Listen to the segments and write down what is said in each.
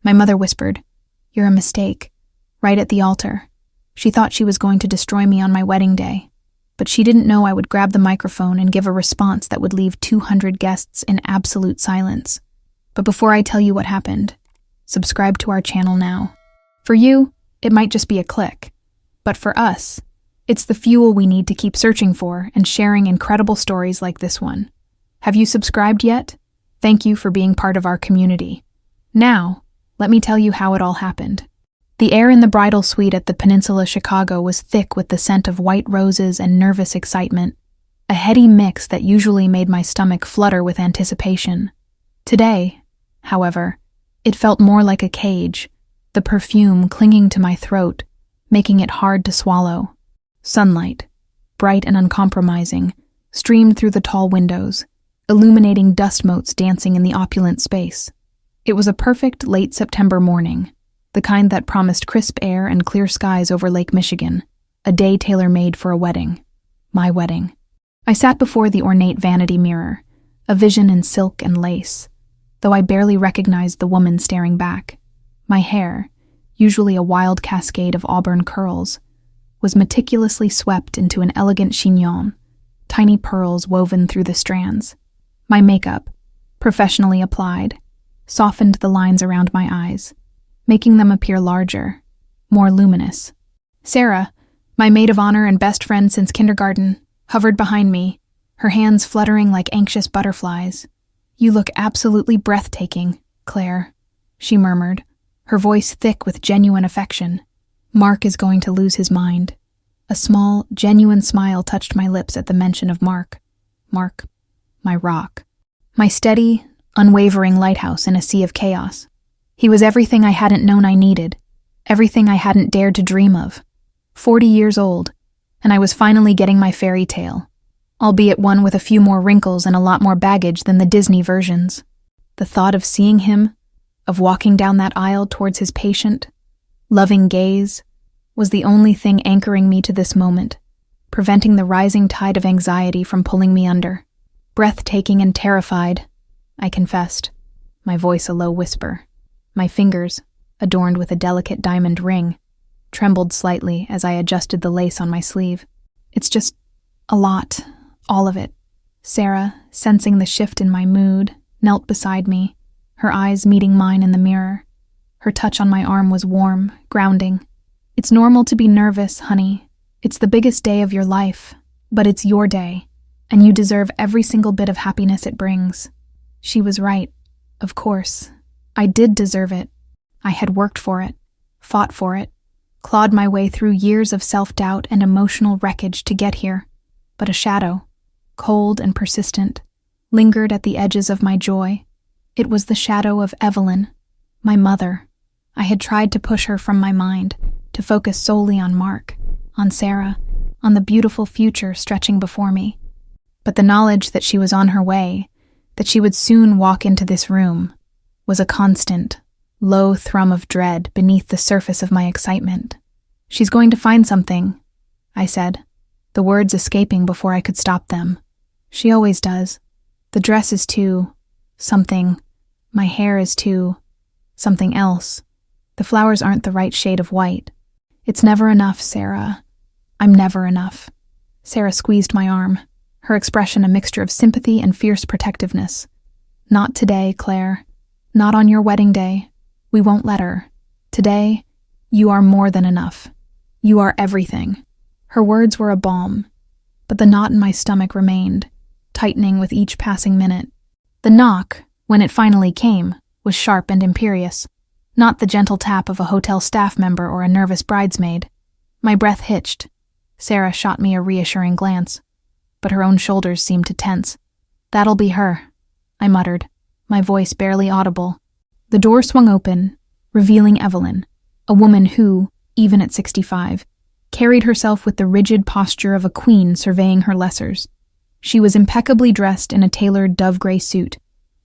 My mother whispered, "You're a mistake," right at the altar. She thought she was going to destroy me on my wedding day, but she didn't know I would grab the microphone and give a response that would leave 200 guests in absolute silence. But before I tell you what happened, subscribe to our channel now. For you, it might just be a click, but for us, it's the fuel we need to keep searching for and sharing incredible stories like this one. Have you subscribed yet? Thank you for being part of our community. Now, let me tell you how it all happened. The air in the bridal suite at the Peninsula Chicago was thick with the scent of white roses and nervous excitement, a heady mix that usually made my stomach flutter with anticipation. Today, however, it felt more like a cage, the perfume clinging to my throat, making it hard to swallow. Sunlight, bright and uncompromising, streamed through the tall windows, illuminating dust motes dancing in the opulent space. It was a perfect late September morning, the kind that promised crisp air and clear skies over Lake Michigan, a day tailor-made for a wedding. My wedding. I sat before the ornate vanity mirror, a vision in silk and lace, though I barely recognized the woman staring back. My hair, usually a wild cascade of auburn curls, was meticulously swept into an elegant chignon, tiny pearls woven through the strands. My makeup, professionally applied, softened the lines around my eyes, making them appear larger, more luminous. Sarah, my maid of honor and best friend since kindergarten, hovered behind me, her hands fluttering like anxious butterflies. "You look absolutely breathtaking, Claire," she murmured, her voice thick with genuine affection. "Mark is going to lose his mind." A small, genuine smile touched my lips at the mention of Mark. Mark, my rock. My steady, unwavering lighthouse in a sea of chaos. He was everything I hadn't known I needed, everything I hadn't dared to dream of. 40 years old, and I was finally getting my fairy tale, albeit one with a few more wrinkles and a lot more baggage than the Disney versions. The thought of seeing him, of walking down that aisle towards his patient, loving gaze, was the only thing anchoring me to this moment, preventing the rising tide of anxiety from pulling me under. Breathtaking and terrified, I confessed, my voice a low whisper. My fingers, adorned with a delicate diamond ring, trembled slightly as I adjusted the lace on my sleeve. "It's just a lot, all of it." Sarah, sensing the shift in my mood, knelt beside me, her eyes meeting mine in the mirror. Her touch on my arm was warm, grounding. "It's normal to be nervous, honey. It's the biggest day of your life, but it's your day, and you deserve every single bit of happiness it brings." She was right, of course. I did deserve it. I had worked for it, fought for it, clawed my way through years of self-doubt and emotional wreckage to get here. But a shadow, cold and persistent, lingered at the edges of my joy. It was the shadow of Evelyn, my mother. I had tried to push her from my mind, to focus solely on Mark, on Sarah, on the beautiful future stretching before me. But the knowledge that she was on her way, that she would soon walk into this room, was a constant, low thrum of dread beneath the surface of my excitement. "She's going to find something," I said, the words escaping before I could stop them. "She always does. The dress is too something. My hair is too something else. The flowers aren't the right shade of white. It's never enough, Sarah. I'm never enough." Sarah squeezed my arm, her expression a mixture of sympathy and fierce protectiveness. "Not today, Claire. Not on your wedding day. We won't let her. Today, you are more than enough. You are everything." Her words were a balm, but the knot in my stomach remained, tightening with each passing minute. The knock, when it finally came, was sharp and imperious, not the gentle tap of a hotel staff member or a nervous bridesmaid. My breath hitched. Sarah shot me a reassuring glance, but her own shoulders seemed to tense. "That'll be her," I muttered, my voice barely audible. The door swung open, revealing Evelyn, a woman who, even at 65, carried herself with the rigid posture of a queen surveying her lessers. She was impeccably dressed in a tailored dove-gray suit,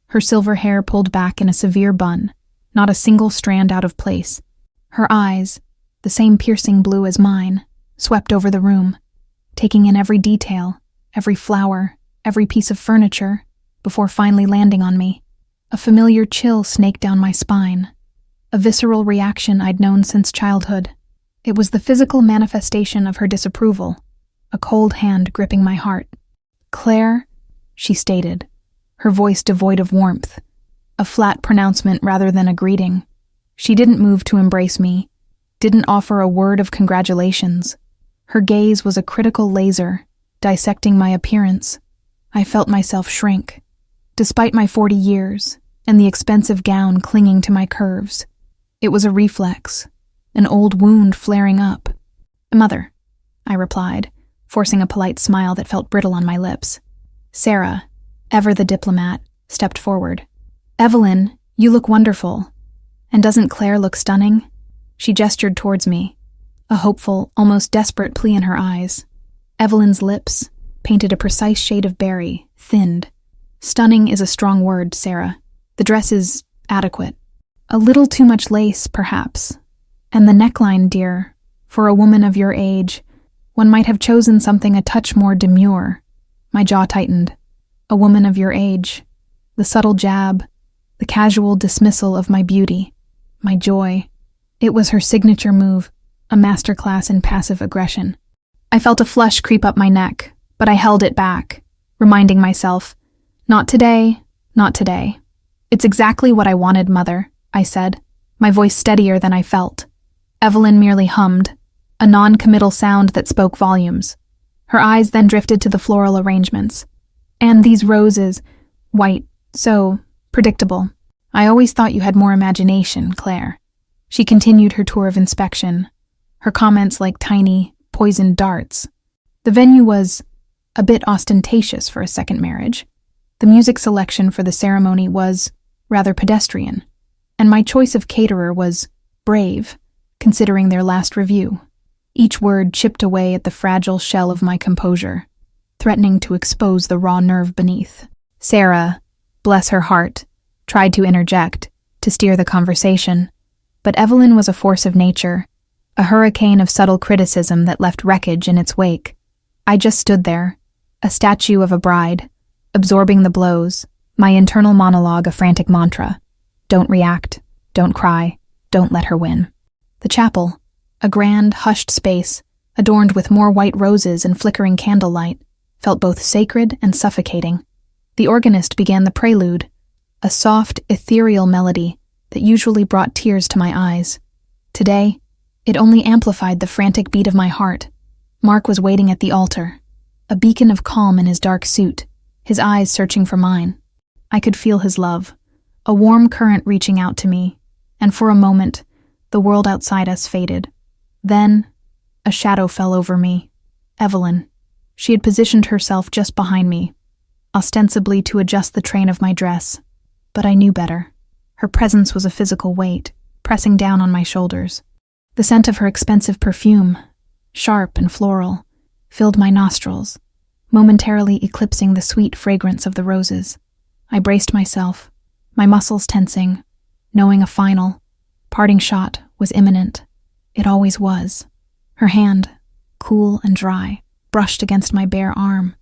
her silver hair pulled back in a severe bun, not a single strand out of place. Her eyes, the same piercing blue as mine, swept over the room, taking in every detail, every flower, every piece of furniture, before finally landing on me. A familiar chill snaked down my spine. a visceral reaction I'd known since childhood. It was the physical manifestation of her disapproval, a cold hand gripping my heart. "Claire," she stated, her voice devoid of warmth, a flat pronouncement rather than a greeting. She didn't move to embrace me, didn't offer a word of congratulations. Her gaze was a critical laser, dissecting my appearance. I felt myself shrink. Despite my 40 years and the expensive gown clinging to my curves, it was a reflex, an old wound flaring up. "Mother," I replied, forcing a polite smile that felt brittle on my lips. Sarah, ever the diplomat, stepped forward. "Evelyn, you look wonderful. And doesn't Claire look stunning?" She gestured towards me, a hopeful, almost desperate plea in her eyes. Evelyn's lips, painted a precise shade of berry, thinned. "Stunning is a strong word, Sarah. The dress is adequate. A little too much lace, perhaps. And the neckline, dear, for a woman of your age, one might have chosen something a touch more demure." My jaw tightened. A woman of your age. The subtle jab, the casual dismissal of my beauty, my joy. It was her signature move, a masterclass in passive aggression. I felt a flush creep up my neck, but I held it back, reminding myself, "Not today, not today." "It's exactly what I wanted, Mother," I said, my voice steadier than I felt. Evelyn merely hummed, a non-committal sound that spoke volumes. Her eyes then drifted to the floral arrangements. "And these roses, white, so predictable. I always thought you had more imagination, Claire." She continued her tour of inspection, her comments like tiny, poisoned darts. The venue was a bit ostentatious for a second marriage. The music selection for the ceremony was rather pedestrian, and my choice of caterer was brave, considering their last review. Each word chipped away at the fragile shell of my composure, threatening to expose the raw nerve beneath. Sarah, bless her heart, tried to interject, to steer the conversation, but Evelyn was a force of nature, a hurricane of subtle criticism that left wreckage in its wake. I just stood there, a statue of a bride, absorbing the blows, my internal monologue a frantic mantra. Don't react, don't cry, don't let her win. The chapel, a grand, hushed space, adorned with more white roses and flickering candlelight, felt both sacred and suffocating. The organist began the prelude, a soft, ethereal melody that usually brought tears to my eyes. Today, it only amplified the frantic beat of my heart. Mark was waiting at the altar, a beacon of calm in his dark suit, his eyes searching for mine. I could feel his love, a warm current reaching out to me, and for a moment, the world outside us faded. Then, a shadow fell over me. Evelyn. She had positioned herself just behind me, ostensibly to adjust the train of my dress, but I knew better. Her presence was a physical weight, pressing down on my shoulders. The scent of her expensive perfume, sharp and floral, filled my nostrils, momentarily eclipsing the sweet fragrance of the roses. I braced myself, my muscles tensing, knowing a final, parting shot was imminent. It always was. Her hand, cool and dry, brushed against my bare arm,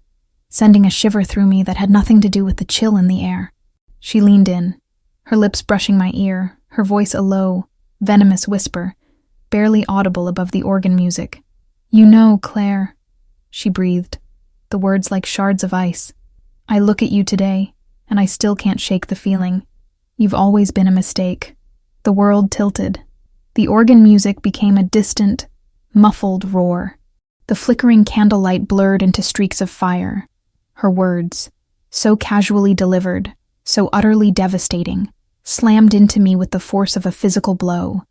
sending a shiver through me that had nothing to do with the chill in the air. She leaned in, her lips brushing my ear, her voice a low, venomous whisper, barely audible above the organ music. "You know, Claire," she breathed, the words like shards of ice. "I look at you today, and I still can't shake the feeling. You've always been a mistake." The world tilted. The organ music became a distant, muffled roar. The flickering candlelight blurred into streaks of fire. Her words, so casually delivered, so utterly devastating, slammed into me with the force of a physical blow.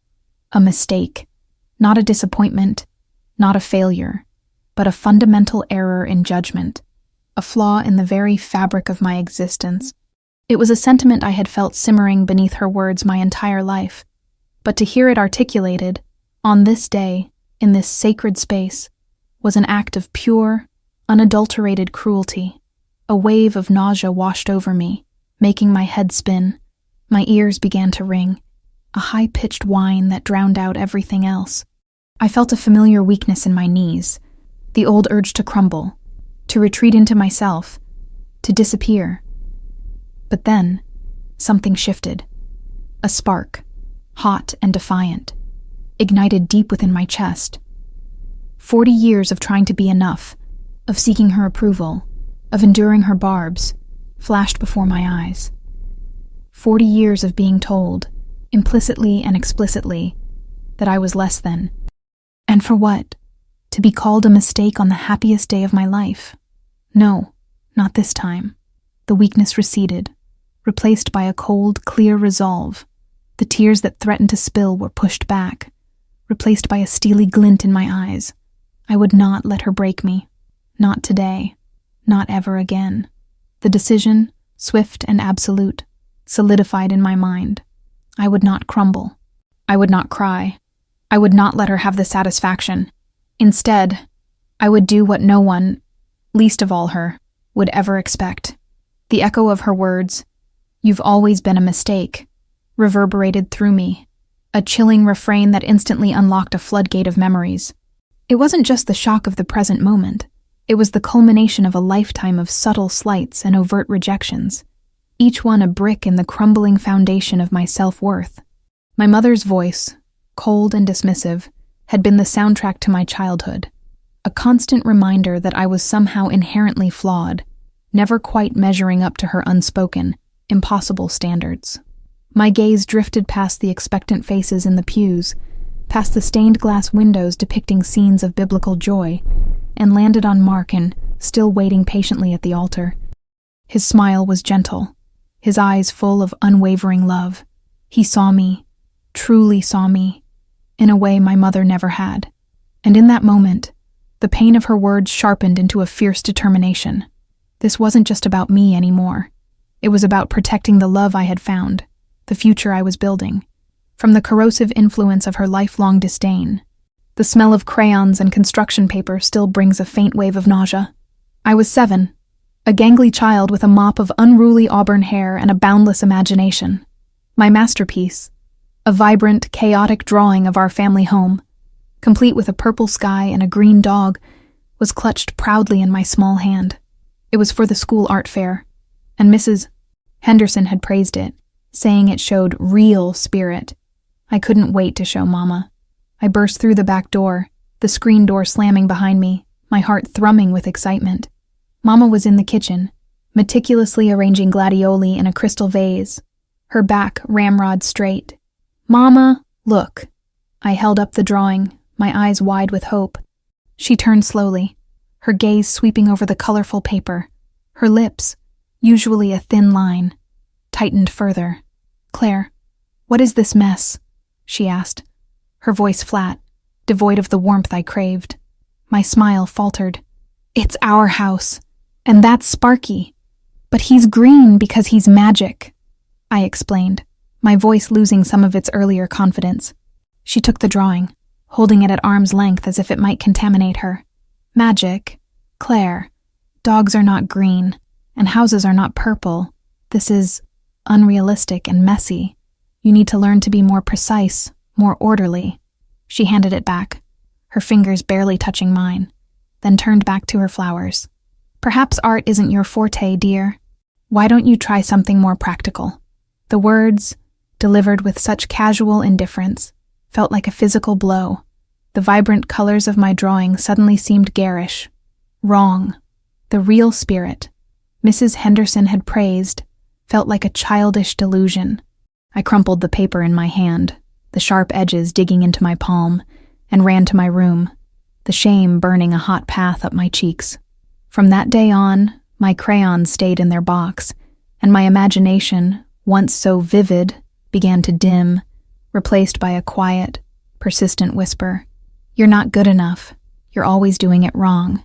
A mistake. Not a disappointment, not a failure, but a fundamental error in judgment, a flaw in the very fabric of my existence. It was a sentiment I had felt simmering beneath her words my entire life, but to hear it articulated, on this day, in this sacred space, was an act of pure, unadulterated cruelty. A wave of nausea washed over me, making my head spin. My ears began to ring, a high-pitched whine that drowned out everything else. I felt a familiar weakness in my knees, the old urge to crumble, to retreat into myself, to disappear. But then, something shifted. A spark, hot and defiant, ignited deep within my chest. 40 years of trying to be enough, of seeking her approval, of enduring her barbs, flashed before my eyes. 40 years of being told, implicitly and explicitly, that I was less than. And for what? To be called a mistake on the happiest day of my life? No, not this time. The weakness receded, replaced by a cold, clear resolve. The tears that threatened to spill were pushed back, replaced by a steely glint in my eyes. I would not let her break me. Not today. Not ever again. The decision, swift and absolute, solidified in my mind. I would not crumble. I would not cry. I would not let her have the satisfaction. Instead, I would do what no one, least of all her, would ever expect. The echo of her words, "You've always been a mistake," reverberated through me, a chilling refrain that instantly unlocked a floodgate of memories. It wasn't just the shock of the present moment. It was the culmination of a lifetime of subtle slights and overt rejections, each one a brick in the crumbling foundation of my self-worth. My mother's voice, cold and dismissive, had been the soundtrack to my childhood, a constant reminder that I was somehow inherently flawed, never quite measuring up to her unspoken, impossible standards. My gaze drifted past the expectant faces in the pews, past the stained glass windows depicting scenes of biblical joy, and landed on Markin, still waiting patiently at the altar. His smile was gentle, his eyes full of unwavering love. He saw me, truly saw me, in a way my mother never had. And in that moment, the pain of her words sharpened into a fierce determination. This wasn't just about me anymore. It was about protecting the love I had found, the future I was building, from the corrosive influence of her lifelong disdain. The smell of crayons and construction paper still brings a faint wave of nausea. I was 7, a gangly child with a mop of unruly auburn hair and a boundless imagination. My masterpiece, a vibrant, chaotic drawing of our family home, complete with a purple sky and a green dog, was clutched proudly in my small hand. It was for the school art fair, and Mrs. Henderson had praised it, saying it showed real spirit. I couldn't wait to show Mama. I burst through the back door, the screen door slamming behind me, my heart thrumming with excitement. Mama was in the kitchen, meticulously arranging gladioli in a crystal vase, her back ramrod straight. "Mama, look." I held up the drawing, my eyes wide with hope. She turned slowly, her gaze sweeping over the colorful paper. Her lips, usually a thin line, tightened further. "Claire, what is this mess?" she asked, her voice flat, devoid of the warmth I craved. My smile faltered. "It's our house, and that's Sparky. But he's green because he's magic," I explained, my voice losing some of its earlier confidence. She took the drawing, holding it at arm's length as if it might contaminate her. "Magic? Claire, dogs are not green, and houses are not purple. This is unrealistic and messy. You need to learn to be more precise, more orderly." She handed it back, her fingers barely touching mine, then turned back to her flowers. "Perhaps art isn't your forte, dear. Why don't you try something more practical?" The words, delivered with such casual indifference, felt like a physical blow. The vibrant colors of my drawing suddenly seemed garish, wrong. The real spirit Mrs. Henderson had praised felt like a childish delusion. I crumpled the paper in my hand, the sharp edges digging into my palm, and ran to my room, the shame burning a hot path up my cheeks. From that day on, my crayons stayed in their box, and my imagination, once so vivid, began to dim, replaced by a quiet, persistent whisper. "You're not good enough. You're always doing it wrong."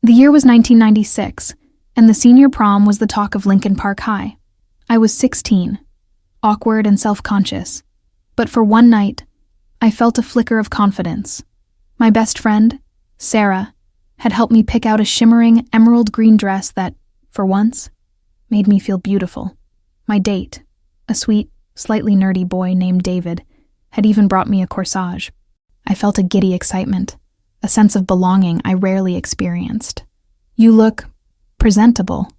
The year was 1996, and the senior prom was the talk of Lincoln Park High. I was 16, awkward and self-conscious, but for one night, I felt a flicker of confidence. My best friend, Sarah, had helped me pick out a shimmering emerald green dress that, for once, made me feel beautiful. My date, a sweet, slightly nerdy boy named David, had even brought me a corsage. I felt a giddy excitement, a sense of belonging I rarely experienced. "You look presentable,"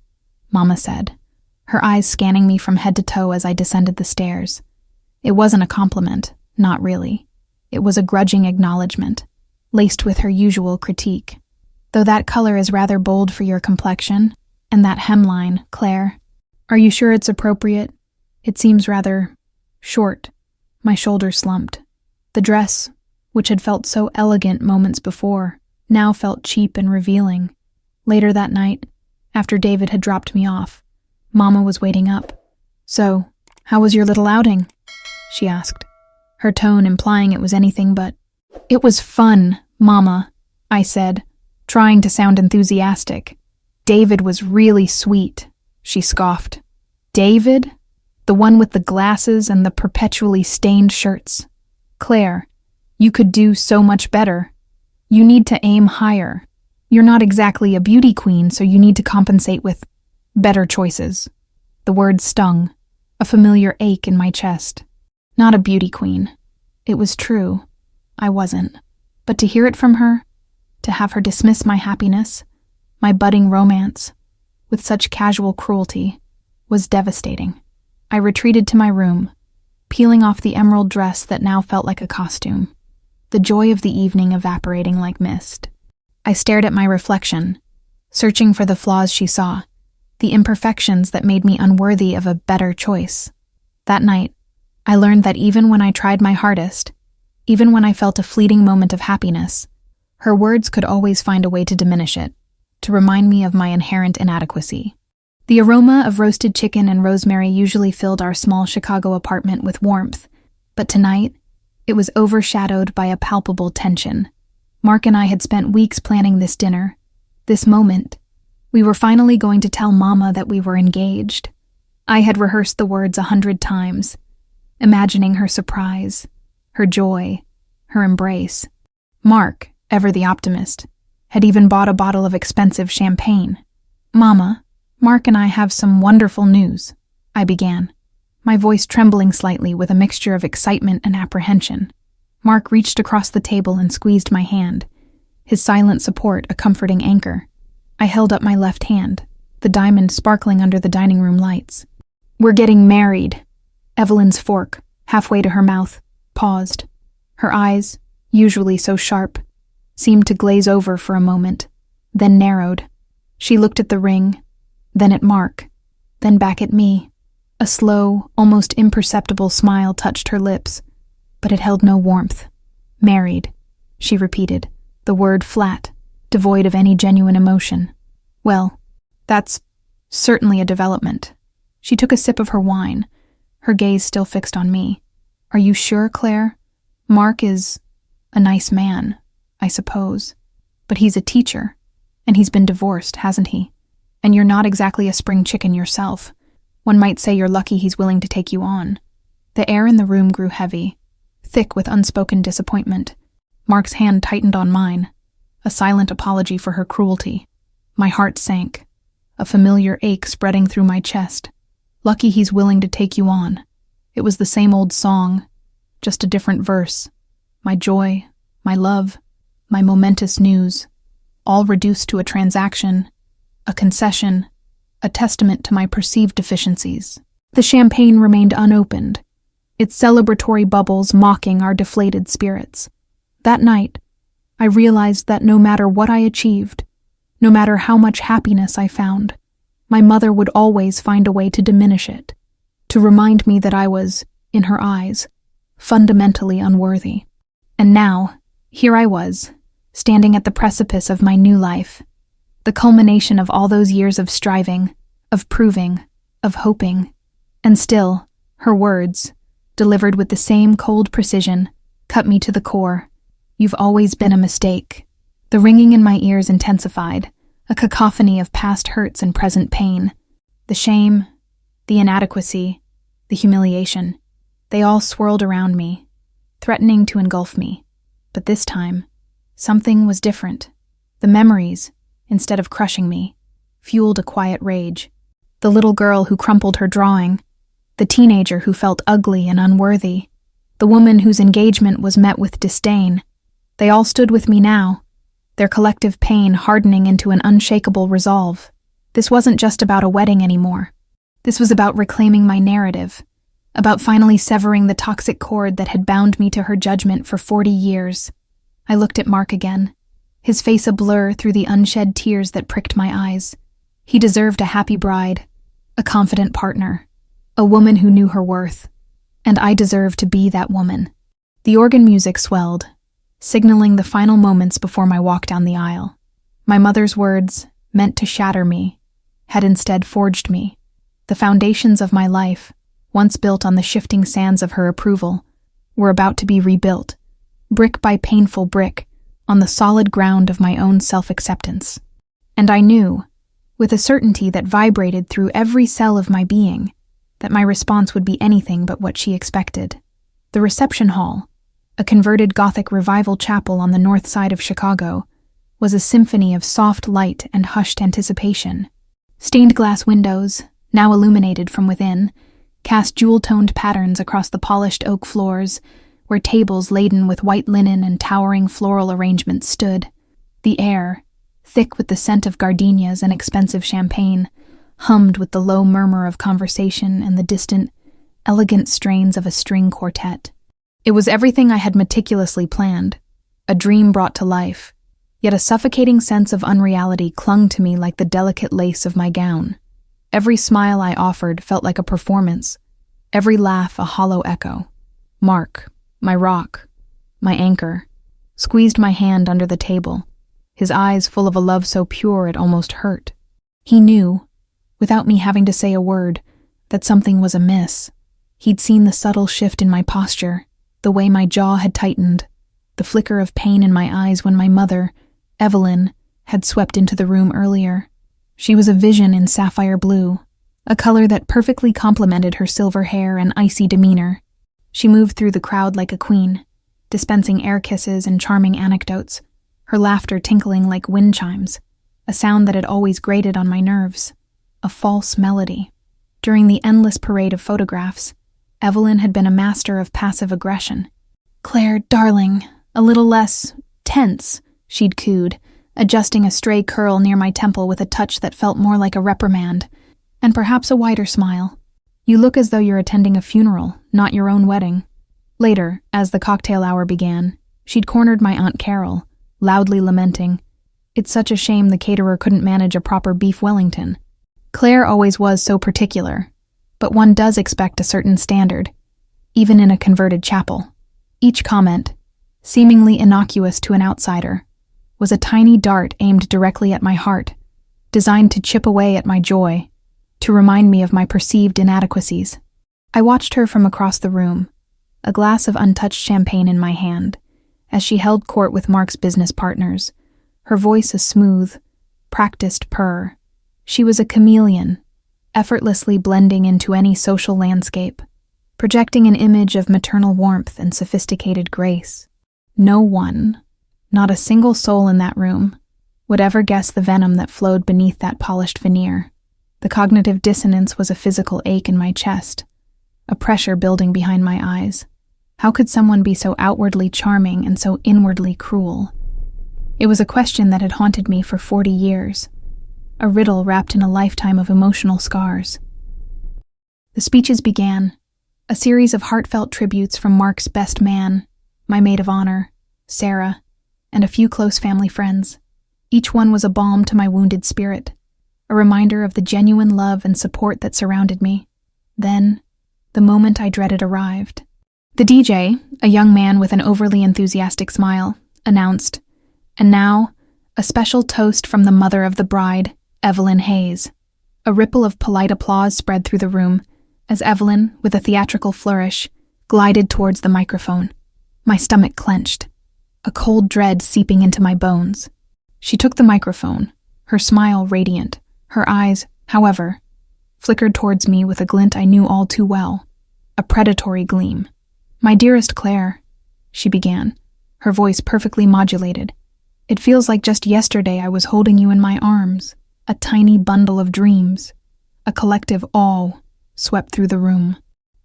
Mama said, her eyes scanning me from head to toe as I descended the stairs. It wasn't a compliment, not really. It was a grudging acknowledgement, laced with her usual critique. Though that color is rather bold for your complexion, and that hemline, Claire. Are you sure it's appropriate? It seems rather short. My shoulders slumped. The dress, which had felt so elegant moments before, now felt cheap and revealing. Later that night, after David had dropped me off, Mama was waiting up. So, how was your little outing? She asked, her tone implying it was anything but. It was fun, Mama, I said, trying to sound enthusiastic. David was really sweet, she scoffed. David? The one with the glasses and the perpetually stained shirts. Claire, you could do so much better. You need to aim higher. You're not exactly a beauty queen, so you need to compensate with better choices. The word stung, a familiar ache in my chest. Not a beauty queen. It was true. I wasn't. But to hear it from her, to have her dismiss my happiness, my budding romance, with such casual cruelty, was devastating. I retreated to my room, peeling off the emerald dress that now felt like a costume, the joy of the evening evaporating like mist. I stared at my reflection, searching for the flaws she saw, the imperfections that made me unworthy of a better choice. That night, I learned that even when I tried my hardest, even when I felt a fleeting moment of happiness, her words could always find a way to diminish it, to remind me of my inherent inadequacy. The aroma of roasted chicken and rosemary usually filled our small Chicago apartment with warmth, but tonight, it was overshadowed by a palpable tension. Mark and I had spent weeks planning this dinner, this moment. We were finally going to tell Mama that we were engaged. I had rehearsed the words 100 times, imagining her surprise, her joy, her embrace. Mark, ever the optimist, had even bought a bottle of expensive champagne. Mama, Mark and I have some wonderful news, I began, my voice trembling slightly with a mixture of excitement and apprehension. Mark reached across the table and squeezed my hand, his silent support a comforting anchor. I held up my left hand, the diamond sparkling under the dining room lights. We're getting married. Evelyn's fork, halfway to her mouth, paused. Her eyes, usually so sharp, seemed to glaze over for a moment, then narrowed. She looked at the ring, then at Mark, then back at me. A slow, almost imperceptible smile touched her lips, but it held no warmth. Married, she repeated, the word flat, devoid of any genuine emotion. Well, that's certainly a development. She took a sip of her wine, her gaze still fixed on me. Are you sure, Claire? Mark is a nice man, I suppose, but he's a teacher, and he's been divorced, hasn't he? And you're not exactly a spring chicken yourself. One might say you're lucky he's willing to take you on. The air in the room grew heavy, thick with unspoken disappointment. Mark's hand tightened on mine, a silent apology for her cruelty. My heart sank, a familiar ache spreading through my chest. Lucky he's willing to take you on. It was the same old song, just a different verse. My joy, my love, my momentous news, all reduced to a transaction, a concession, a testament to my perceived deficiencies. The champagne remained unopened, its celebratory bubbles mocking our deflated spirits. That night, I realized that no matter what I achieved, no matter how much happiness I found, my mother would always find a way to diminish it, to remind me that I was, in her eyes, fundamentally unworthy. And now, here I was, standing at the precipice of my new life, the culmination of all those years of striving, of proving, of hoping. And still, her words, delivered with the same cold precision, cut me to the core. You've always been a mistake. The ringing in my ears intensified, a cacophony of past hurts and present pain. The shame, the inadequacy, the humiliation, they all swirled around me, threatening to engulf me. But this time, something was different. The memories, instead of crushing me, fueled a quiet rage. The little girl who crumpled her drawing, the teenager who felt ugly and unworthy, the woman whose engagement was met with disdain, they all stood with me now, their collective pain hardening into an unshakable resolve. This wasn't just about a wedding anymore. This was about reclaiming my narrative, about finally severing the toxic cord that had bound me to her judgment for 40 years. I looked at Mark again, his face a blur through the unshed tears that pricked my eyes. He deserved a happy bride, a confident partner, a woman who knew her worth, and I deserved to be that woman. The organ music swelled, signaling the final moments before my walk down the aisle. My mother's words, meant to shatter me, had instead forged me. The foundations of my life, once built on the shifting sands of her approval, were about to be rebuilt, brick by painful brick, on the solid ground of my own self-acceptance. And I knew, with a certainty that vibrated through every cell of my being, that my response would be anything but what she expected. The reception hall, a converted Gothic revival chapel on the north side of Chicago, was a symphony of soft light and hushed anticipation. Stained glass windows, now illuminated from within, cast jewel-toned patterns across the polished oak floors, where tables laden with white linen and towering floral arrangements stood. The air, thick with the scent of gardenias and expensive champagne, hummed with the low murmur of conversation and the distant, elegant strains of a string quartet. It was everything I had meticulously planned, a dream brought to life, yet a suffocating sense of unreality clung to me like the delicate lace of my gown. Every smile I offered felt like a performance, every laugh a hollow echo. Mark, my rock, my anchor, squeezed my hand under the table, his eyes full of a love so pure it almost hurt. He knew, without me having to say a word, that something was amiss. He'd seen the subtle shift in my posture, the way my jaw had tightened, the flicker of pain in my eyes when my mother, Evelyn, had swept into the room earlier. She was a vision in sapphire blue, a color that perfectly complemented her silver hair and icy demeanor. She moved through the crowd like a queen, dispensing air kisses and charming anecdotes, her laughter tinkling like wind chimes, a sound that had always grated on my nerves, a false melody. During the endless parade of photographs, Evelyn had been a master of passive aggression. "Claire, darling, a little less tense," she'd cooed, adjusting a stray curl near my temple with a touch that felt more like a reprimand, and perhaps a wider smile. "You look as though you're attending a funeral, not your own wedding." Later, as the cocktail hour began, she'd cornered my Aunt Carol, loudly lamenting, "It's such a shame the caterer couldn't manage a proper beef Wellington." Claire always was so particular, but one does expect a certain standard, even in a converted chapel. Each comment, seemingly innocuous to an outsider, was a tiny dart aimed directly at my heart, designed to chip away at my joy, to remind me of my perceived inadequacies. I watched her from across the room, a glass of untouched champagne in my hand, as she held court with Mark's business partners, her voice a smooth, practiced purr. She was a chameleon, effortlessly blending into any social landscape, projecting an image of maternal warmth and sophisticated grace. No one, not a single soul in that room, would ever guess the venom that flowed beneath that polished veneer. The cognitive dissonance was a physical ache in my chest, a pressure building behind my eyes. How could someone be so outwardly charming and so inwardly cruel? It was a question that had haunted me for 40 years, a riddle wrapped in a lifetime of emotional scars. The speeches began, a series of heartfelt tributes from Mark's best man, my maid of honor, Sarah, and a few close family friends. Each one was a balm to my wounded spirit, a reminder of the genuine love and support that surrounded me. Then, the moment I dreaded arrived. The DJ, a young man with an overly enthusiastic smile, announced, "And now, a special toast from the mother of the bride, Evelyn Hayes." A ripple of polite applause spread through the room as Evelyn, with a theatrical flourish, glided towards the microphone. My stomach clenched, a cold dread seeping into my bones. She took the microphone, her smile radiant. Her eyes, however, flickered towards me with a glint I knew all too well, a predatory gleam. "My dearest Claire," she began, her voice perfectly modulated. "It feels like just yesterday I was holding you in my arms, a tiny bundle of dreams." A collective awe swept through the room.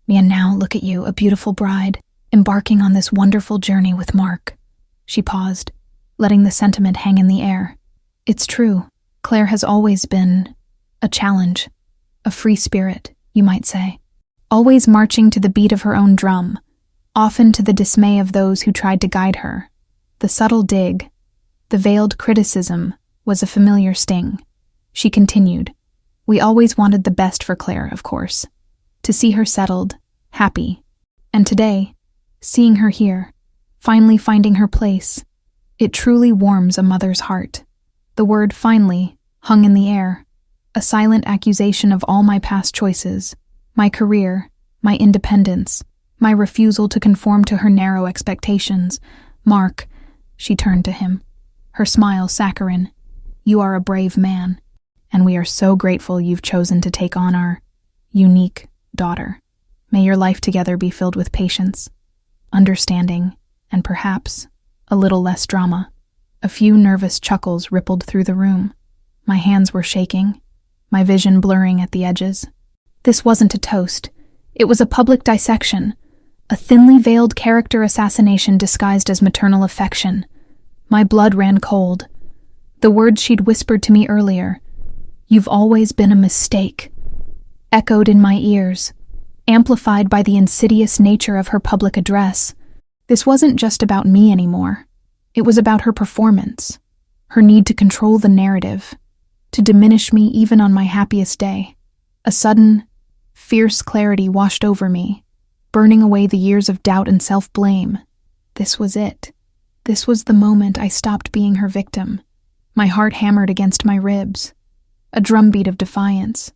"And now look at you, a beautiful bride, embarking on this wonderful journey with Mark." She paused, letting the sentiment hang in the air. "It's true, Claire has always been a challenge, a free spirit, you might say. always marching to the beat of her own drum, often to the dismay of those who tried to guide her. The subtle dig, the veiled criticism, was a familiar sting. She continued, "We always wanted the best for Claire, of course. To see her settled, happy. And today, seeing her here, finally finding her place, it truly warms a mother's heart." The word finally hung in the air, a silent accusation of all my past choices, my career, my independence, my refusal to conform to her narrow expectations. "Mark," she turned to him, her smile saccharine, "you are a brave man, and we are so grateful you've chosen to take on our unique daughter. May your life together be filled with patience, understanding, and perhaps a little less drama." A few nervous chuckles rippled through the room. My hands were shaking, my vision blurring at the edges. This wasn't a toast. It was a public dissection, a thinly veiled character assassination disguised as maternal affection. My blood ran cold. The words she'd whispered to me earlier, "You've always been a mistake," echoed in my ears, amplified by the insidious nature of her public address. This wasn't just about me anymore. It was about her performance, her need to control the narrative, to diminish me even on my happiest day. A sudden, fierce clarity washed over me, burning away the years of doubt and self-blame. This was it. This was the moment I stopped being her victim. My heart hammered against my ribs, a drumbeat of defiance.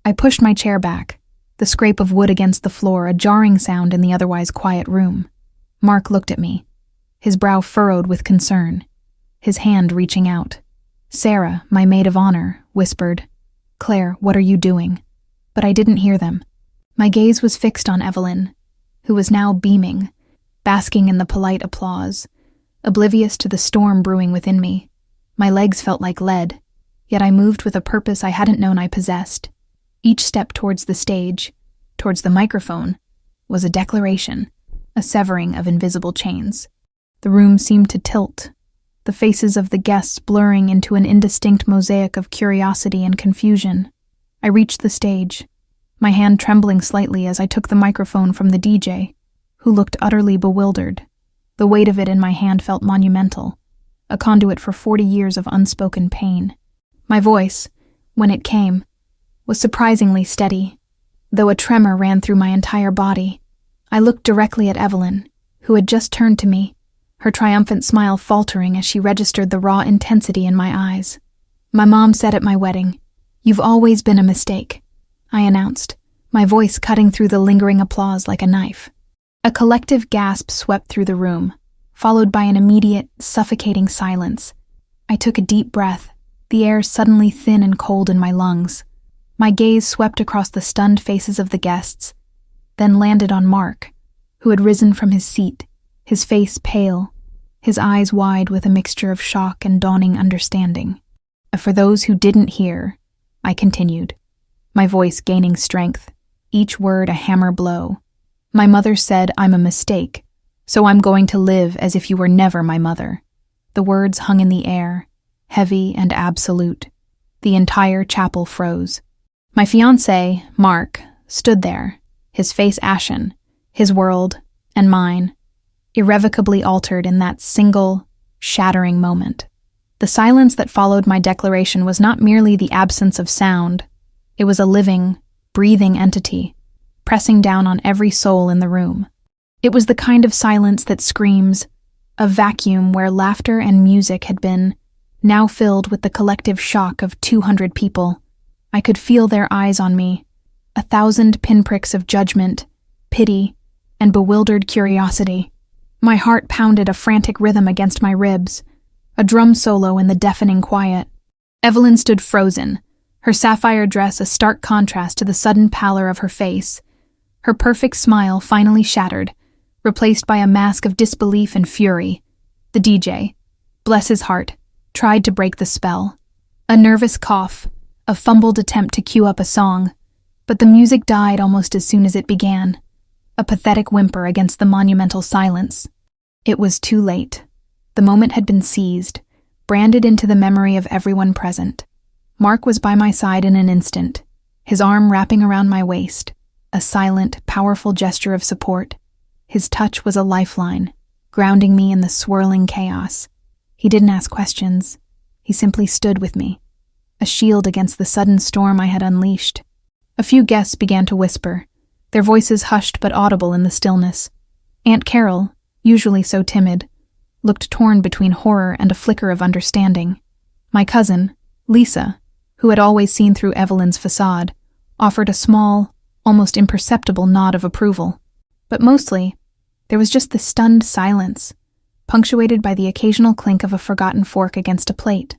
I pushed my chair back, the scrape of wood against the floor a jarring sound in the otherwise quiet room. Mark looked at me, his brow furrowed with concern, his hand reaching out. Sarah, my maid of honor, whispered, "Claire, what are you doing?" But I didn't hear them. My gaze was fixed on Evelyn, who was now beaming, basking in the polite applause, oblivious to the storm brewing within me. My legs felt like lead, yet I moved with a purpose I hadn't known I possessed. Each step towards the stage, towards the microphone, was a declaration, a severing of invisible chains. The room seemed to tilt, the faces of the guests blurring into an indistinct mosaic of curiosity and confusion. I reached the stage, my hand trembling slightly as I took the microphone from the DJ, who looked utterly bewildered. The weight of it in my hand felt monumental, a conduit for 40 years of unspoken pain. My voice, when it came, was surprisingly steady, though a tremor ran through my entire body. I looked directly at Evelyn, who had just turned to me, her triumphant smile faltering as she registered the raw intensity in my eyes. "My mom said at my wedding, 'You've always been a mistake,'" I announced, my voice cutting through the lingering applause like a knife. A collective gasp swept through the room, followed by an immediate, suffocating silence. I took a deep breath, the air suddenly thin and cold in my lungs. My gaze swept across the stunned faces of the guests, then landed on Mark, who had risen from his seat, his face pale, his eyes wide with a mixture of shock and dawning understanding. "For those who didn't hear," I continued, my voice gaining strength, each word a hammer blow, "my mother said I'm a mistake, so I'm going to live as if you were never my mother." The words hung in the air, heavy and absolute. The entire chapel froze. My fiancé, Mark, stood there, his face ashen, his world, and mine, irrevocably altered in that single, shattering moment. The silence that followed my declaration was not merely the absence of sound. It was a living, breathing entity, pressing down on every soul in the room. It was the kind of silence that screams, a vacuum where laughter and music had been, now filled with the collective shock of 200 people. I could feel their eyes on me, 1,000 pinpricks of judgment, pity, and bewildered curiosity. My heart pounded a frantic rhythm against my ribs, a drum solo in the deafening quiet. Evelyn stood frozen, her sapphire dress a stark contrast to the sudden pallor of her face. Her perfect smile finally shattered, replaced by a mask of disbelief and fury. The DJ, bless his heart, tried to break the spell. A nervous cough, a fumbled attempt to cue up a song, but the music died almost as soon as it began, a pathetic whimper against the monumental silence. It was too late. The moment had been seized, branded into the memory of everyone present. Mark was by my side in an instant, his arm wrapping around my waist, a silent, powerful gesture of support. His touch was a lifeline, grounding me in the swirling chaos. He didn't ask questions. He simply stood with me, a shield against the sudden storm I had unleashed. A few guests began to whisper, their voices hushed but audible in the stillness. Aunt Carol, usually so timid, looked torn between horror and a flicker of understanding. My cousin, Lisa, who had always seen through Evelyn's facade, offered a small, almost imperceptible nod of approval. But mostly, there was just the stunned silence, punctuated by the occasional clink of a forgotten fork against a plate.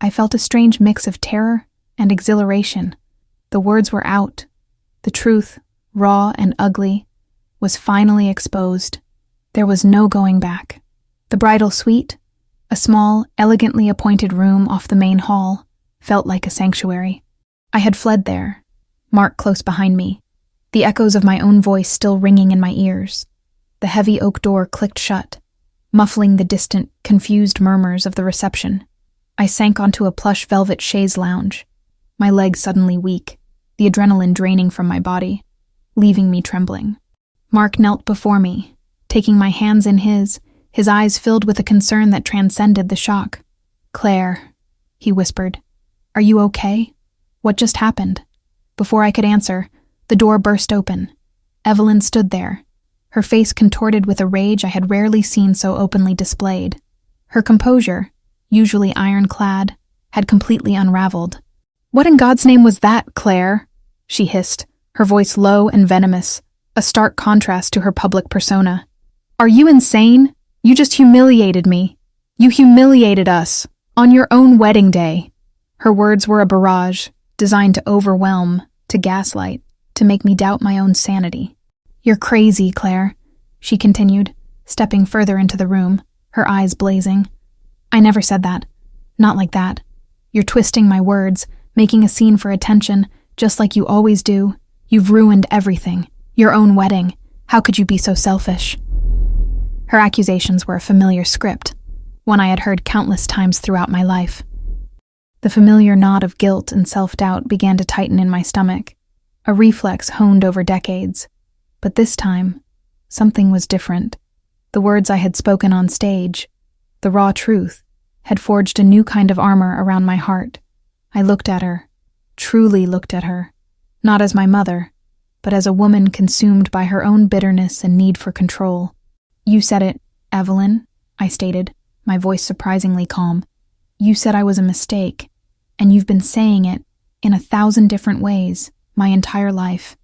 I felt a strange mix of terror and exhilaration. The words were out. The truth, raw and ugly, was finally exposed. There was no going back. The bridal suite, a small, elegantly appointed room off the main hall, felt like a sanctuary. I had fled there, Mark close behind me, the echoes of my own voice still ringing in my ears. The heavy oak door clicked shut, muffling the distant, confused murmurs of the reception. I sank onto a plush velvet chaise lounge, my legs suddenly weak, the adrenaline draining from my body, leaving me trembling. Mark knelt before me, taking my hands in his eyes filled with a concern that transcended the shock. "Claire," he whispered, "are you okay? What just happened?" Before I could answer, the door burst open. Evelyn stood there, her face contorted with a rage I had rarely seen so openly displayed. Her composure, usually ironclad, had completely unraveled. "What in God's name was that, Claire?" she hissed, her voice low and venomous, a stark contrast to her public persona. "Are you insane? You just humiliated me. You humiliated us, on your own wedding day." Her words were a barrage, designed to overwhelm, to gaslight, to make me doubt my own sanity. "You're crazy, Claire," she continued, stepping further into the room, her eyes blazing. "I never said that. Not like that. You're twisting my words, making a scene for attention, just like you always do. You've ruined everything. Your own wedding. How could you be so selfish?" Her accusations were a familiar script, one I had heard countless times throughout my life. The familiar knot of guilt and self-doubt began to tighten in my stomach, a reflex honed over decades. But this time, something was different. The words I had spoken on stage, the raw truth, had forged a new kind of armor around my heart. I looked at her, truly looked at her, not as my mother, but as a woman consumed by her own bitterness and need for control. "You said it, Evelyn," I stated, my voice surprisingly calm. "You said I was a mistake, and you've been saying it in 1,000 different ways my entire life.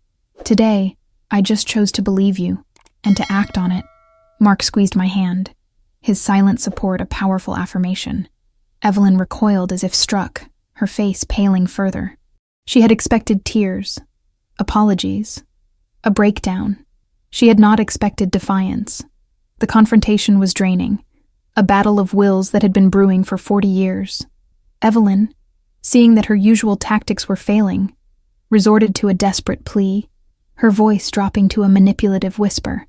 Today, I just chose to believe you, and to act on it." Mark squeezed my hand, his silent support a powerful affirmation. Evelyn recoiled as if struck, her face paling further. She had expected tears, apologies, a breakdown. She had not expected defiance. The confrontation was draining, a battle of wills that had been brewing for 40 years. Evelyn, seeing that her usual tactics were failing, resorted to a desperate plea, her voice dropping to a manipulative whisper.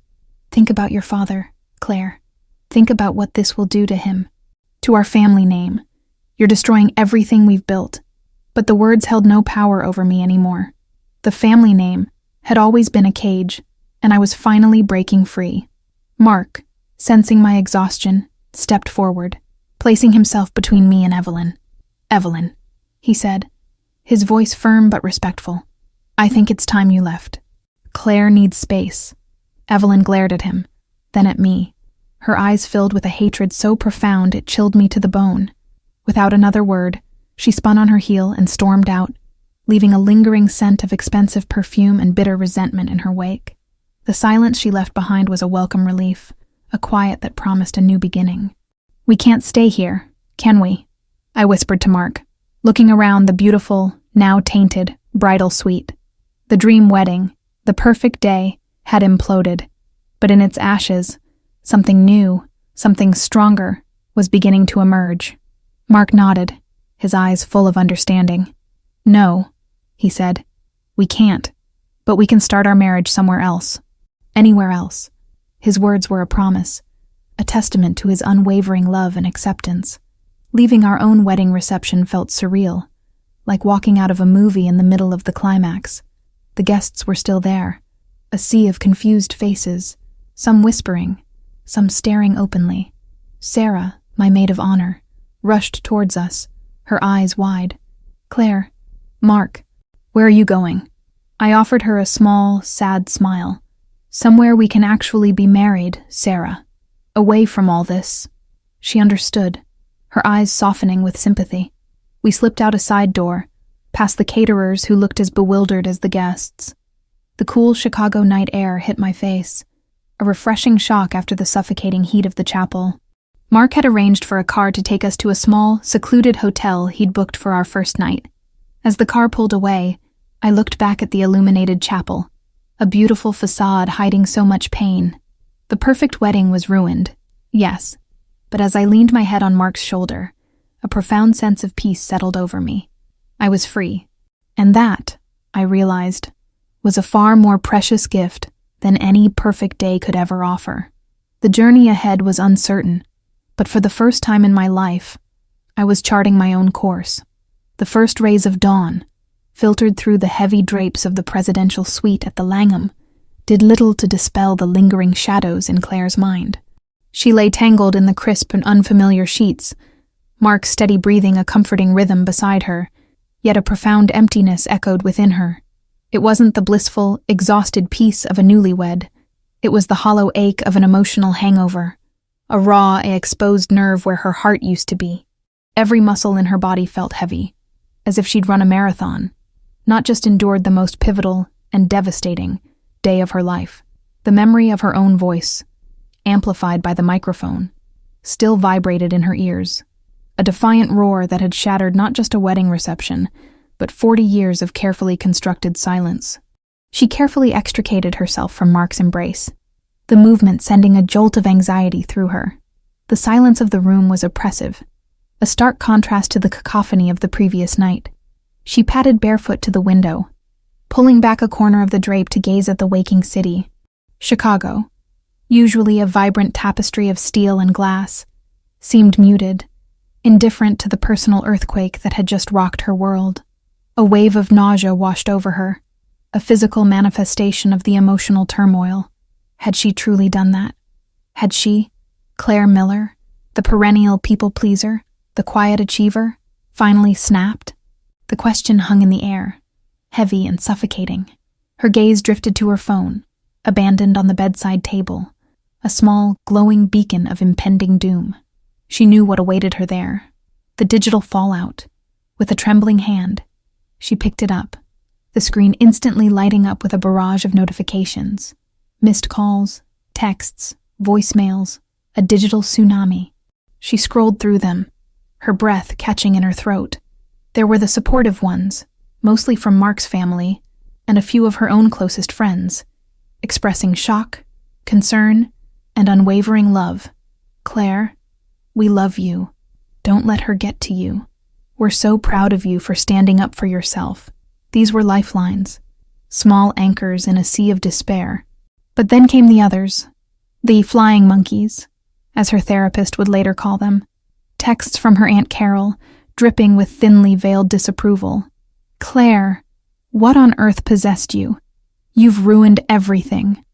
"Think about your father, Claire. Think about what this will do to him, to our family name. You're destroying everything we've built." But the words held no power over me anymore. The family name had always been a cage, and I was finally breaking free. Mark, sensing my exhaustion, stepped forward, placing himself between me and Evelyn. "Evelyn," he said, his voice firm but respectful, "I think it's time you left. Claire needs space." Evelyn glared at him, then at me, her eyes filled with a hatred so profound it chilled me to the bone. Without another word, she spun on her heel and stormed out, leaving a lingering scent of expensive perfume and bitter resentment in her wake. The silence she left behind was a welcome relief, a quiet that promised a new beginning. "We can't stay here, can we?" I whispered to Mark, looking around the beautiful, now tainted, bridal suite. The dream wedding, the perfect day, had imploded, but in its ashes, something new, something stronger, was beginning to emerge. Mark nodded, his eyes full of understanding. "No," he said, "we can't, but we can start our marriage somewhere else. Anywhere else." His words were a promise, a testament to his unwavering love and acceptance. Leaving our own wedding reception felt surreal, like walking out of a movie in the middle of the climax. The guests were still there, A sea of confused faces, some whispering, some staring openly. Sarah, my maid of honor, rushed towards us, her eyes wide. "Claire, Mark, where are you going?" I offered her a small, sad smile. "Somewhere we can actually be married, Sarah. Away from all this." She understood, her eyes softening with sympathy. We slipped out a side door, past the caterers who looked as bewildered as the guests. The cool Chicago night air hit my face, a refreshing shock after the suffocating heat of the chapel. Mark had arranged for a car to take us to a small, secluded hotel he'd booked for our first night. As the car pulled away, I looked back at the illuminated chapel, a beautiful facade hiding so much pain. The perfect wedding was ruined, yes, but as I leaned my head on Mark's shoulder, a profound sense of peace settled over me. I was free, and that, I realized, was a far more precious gift than any perfect day could ever offer. The journey ahead was uncertain, but for the first time in my life, I was charting my own course. The first rays of dawn, filtered through the heavy drapes of the presidential suite at the Langham, did little to dispel the lingering shadows in Claire's mind. She lay tangled in the crisp and unfamiliar sheets, Mark's steady breathing a comforting rhythm beside her, yet a profound emptiness echoed within her. It wasn't the blissful, exhausted peace of a newlywed. It was the hollow ache of an emotional hangover, a raw, exposed nerve where her heart used to be. Every muscle in her body felt heavy, as if she'd run a marathon, not just endured the most pivotal and devastating day of her life. The memory of her own voice, amplified by the microphone, still vibrated in her ears, a defiant roar that had shattered not just a wedding reception, but 40 years of carefully constructed silence. She carefully extricated herself from Mark's embrace, the movement sending a jolt of anxiety through her. The silence of the room was oppressive, a stark contrast to the cacophony of the previous night. She padded barefoot to the window, pulling back a corner of the drape to gaze at the waking city. Chicago, usually a vibrant tapestry of steel and glass, seemed muted, indifferent to the personal earthquake that had just rocked her world. A wave of nausea washed over her, a physical manifestation of the emotional turmoil. Had she truly done that? Had she, Claire Miller, the perennial people-pleaser, the quiet achiever, finally snapped? The question hung in the air, heavy and suffocating. Her gaze drifted to her phone, abandoned on the bedside table, a small, glowing beacon of impending doom. She knew what awaited her there, the digital fallout. With a trembling hand, she picked it up, the screen instantly lighting up with a barrage of notifications. Missed calls, texts, voicemails, a digital tsunami. She scrolled through them, her breath catching in her throat. There were the supportive ones, mostly from Mark's family, and a few of her own closest friends, expressing shock, concern, and unwavering love. "Claire, we love you. Don't let her get to you. We're so proud of you for standing up for yourself." These were lifelines, small anchors in a sea of despair. But then came the others, the flying monkeys, as her therapist would later call them. Texts from her Aunt Carol, dripping with thinly veiled disapproval. "Claire, what on earth possessed you? You've ruined everything."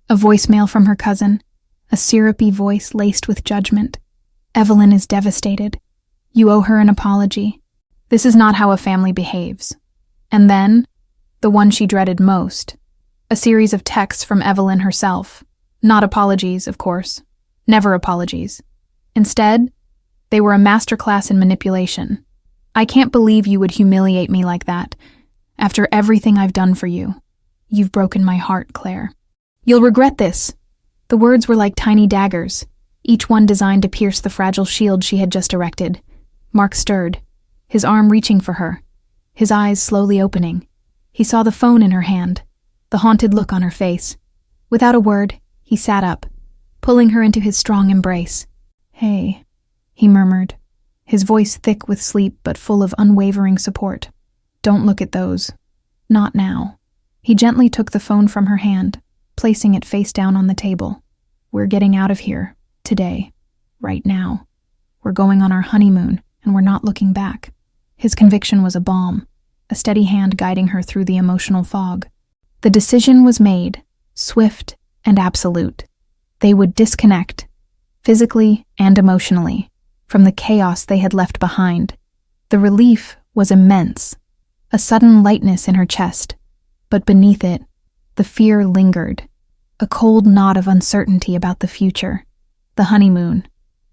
A voicemail from her cousin, a syrupy voice laced with judgment. "Evelyn is devastated. You owe her an apology. This is not how a family behaves." And then, the one she dreaded most, a series of texts from Evelyn herself. Not apologies, of course. Never apologies. Instead, they were a masterclass in manipulation. "I can't believe you would humiliate me like that. After everything I've done for you. You've broken my heart, Claire. You'll regret this." The words were like tiny daggers, each one designed to pierce the fragile shield she had just erected. Mark stirred, his arm reaching for her, his eyes slowly opening. He saw the phone in her hand, the haunted look on her face. Without a word, he sat up, pulling her into his strong embrace. "Hey," he murmured, his voice thick with sleep but full of unwavering support. "Don't look at those. Not now." He gently took the phone from her hand, placing it face down on the table. "We're getting out of here, today, right now. We're going on our honeymoon, and we're not looking back." His conviction was a balm, a steady hand guiding her through the emotional fog. The decision was made, swift and absolute. They would disconnect, physically and emotionally, from the chaos they had left behind. The relief was immense, a sudden lightness in her chest, but beneath it, the fear lingered, a cold knot of uncertainty about the future. The honeymoon,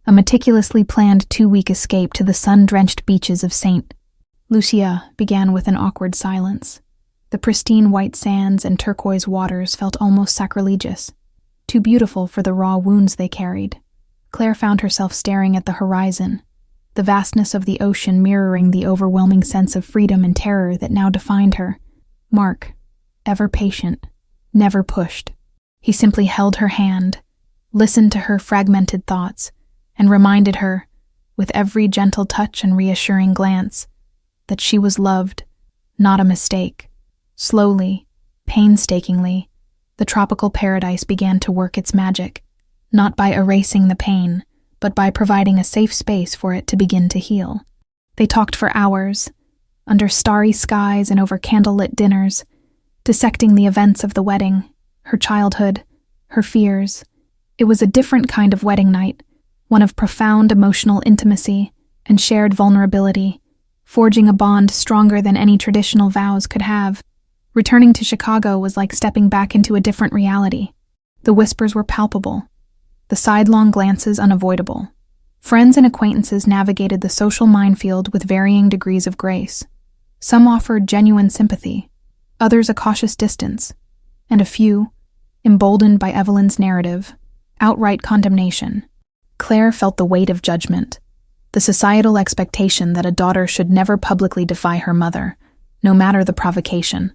a meticulously planned 2-week escape to the sun-drenched beaches of St. Lucia, began with an awkward silence. The pristine white sands and turquoise waters felt almost sacrilegious, too beautiful for the raw wounds they carried. Claire found herself staring at the horizon, the vastness of the ocean mirroring the overwhelming sense of freedom and terror that now defined her. Mark, ever patient, never pushed. He simply held her hand, listened to her fragmented thoughts, and reminded her, with every gentle touch and reassuring glance, that she was loved, not a mistake. Slowly, painstakingly, the tropical paradise began to work its magic, not by erasing the pain, but by providing a safe space for it to begin to heal. They talked for hours, under starry skies and over candlelit dinners, dissecting the events of the wedding, her childhood, her fears. It was a different kind of wedding night, one of profound emotional intimacy and shared vulnerability, forging a bond stronger than any traditional vows could have. Returning to Chicago was like stepping back into a different reality. The whispers were palpable, the sidelong glances unavoidable. Friends and acquaintances navigated the social minefield with varying degrees of grace. Some offered genuine sympathy, others a cautious distance, and a few, emboldened by Evelyn's narrative, outright condemnation. Claire felt the weight of judgment, the societal expectation that a daughter should never publicly defy her mother, no matter the provocation.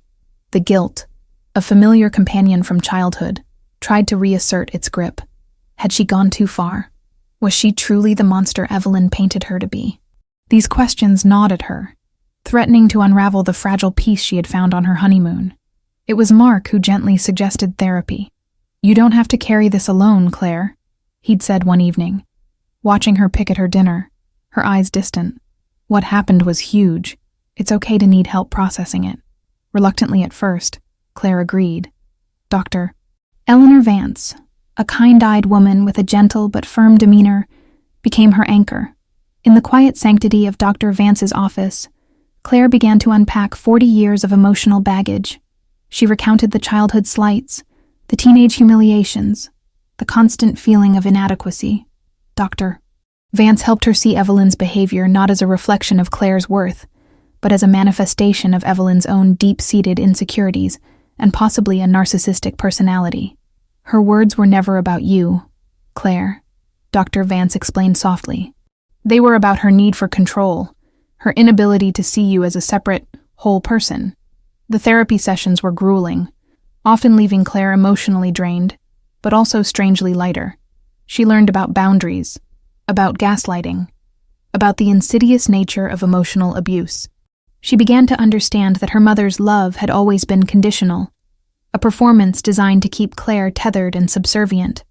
The guilt, a familiar companion from childhood, tried to reassert its grip. Had she gone too far? Was she truly the monster Evelyn painted her to be? These questions gnawed at her, threatening to unravel the fragile peace she had found on her honeymoon. It was Mark who gently suggested therapy. "You don't have to carry this alone, Claire," he'd said one evening, watching her pick at her dinner, her eyes distant. "What happened was huge. It's okay to need help processing it." Reluctantly at first, Claire agreed. Dr. Eleanor Vance, a kind-eyed woman with a gentle but firm demeanor, became her anchor. In the quiet sanctity of Dr. Vance's office, Claire began to unpack 40 years of emotional baggage. She recounted the childhood slights, the teenage humiliations, the constant feeling of inadequacy. Dr. Vance helped her see Evelyn's behavior not as a reflection of Claire's worth, but as a manifestation of Evelyn's own deep-seated insecurities and possibly a narcissistic personality. "Her words were never about you, Claire," Dr. Vance explained softly. "They were about her need for control, her inability to see you as a separate, whole person." The therapy sessions were grueling, often leaving Claire emotionally drained, but also strangely lighter. She learned about boundaries, about gaslighting, about the insidious nature of emotional abuse. She began to understand that her mother's love had always been conditional, a performance designed to keep Claire tethered and subservient.